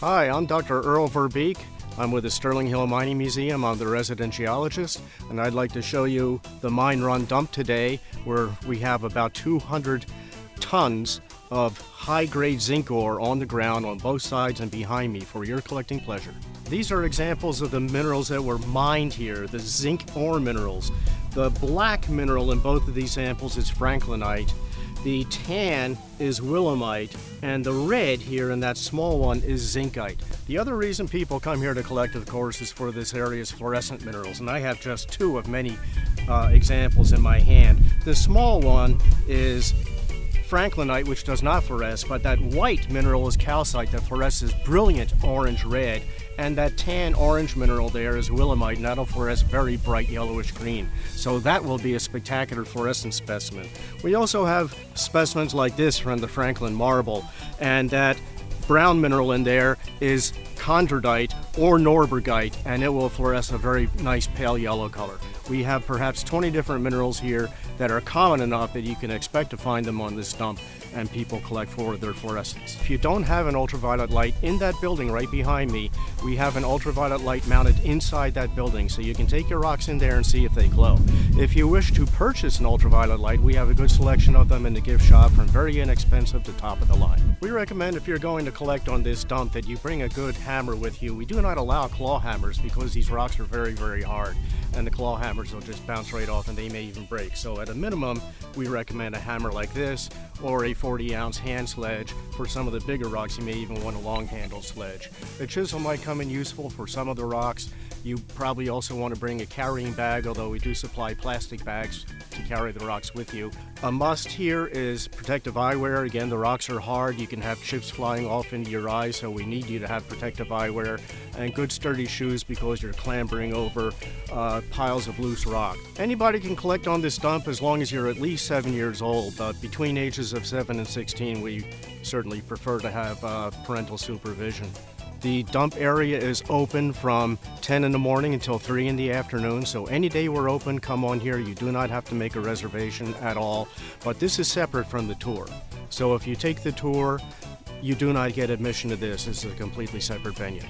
Hi, I'm Dr. Earl Verbeek. I'm with the Sterling Hill Mining Museum. I'm the resident geologist, and I'd like to show you the mine run dump today, where we have about 200 tons of high-grade zinc ore on the ground on both sides and behind me for your collecting pleasure. These are examples of the minerals that were mined here, the zinc ore minerals. The black mineral in both of these samples is franklinite. The tan is willemite, and the red here in that small one is zincite. The other reason people come here to collect, of course, is for this area's fluorescent minerals, and I have just two of many examples in my hand. The small one is franklinite, which does not fluoresce, but that white mineral is calcite that fluoresces brilliant orange-red, and that tan orange mineral there is willemite, and that'll fluoresce very bright yellowish green. So that will be a spectacular fluorescent specimen. We also have specimens like this from the Franklin marble, and that brown mineral in there is chondrodite or norbergite, and it will fluoresce a very nice pale yellow color. We have perhaps 20 different minerals here that are common enough that you can expect to find them on this dump, and people collect for their fluorescence. If you don't have an ultraviolet light in that building right behind me, we have an ultraviolet light mounted inside that building, so you can take your rocks in there and see if they glow. If you wish to purchase an ultraviolet light, we have a good selection of them in the gift shop from very inexpensive to top of the line. We recommend if you're going to collect on this dump that you bring a good hammer with you. We do not allow claw hammers because these rocks are very, very hard, and the claw hammers will just bounce right off and they may even break. So at a minimum, we recommend a hammer like this or a 40-ounce hand sledge. For some of the bigger rocks, you may even want a long handle sledge. A chisel might come in useful for some of the rocks. You probably also want to bring a carrying bag, although we do supply plastic bags to carry the rocks with you. A must here is protective eyewear. Again, the rocks are hard. You can have chips flying off into your eyes, so we need you to have protective eyewear, and good sturdy shoes because you're clambering over piles of loose rock. Anybody can collect on this dump as long as you're at least 7 years old, but between ages of 7 and 16, we certainly prefer to have parental supervision. The dump area is open from 10 in the morning until 3 in the afternoon, so any day we're open, come on here. You do not have to make a reservation at all, but this is separate from the tour. So if you take the tour, you do not get admission to this. This is a completely separate venue.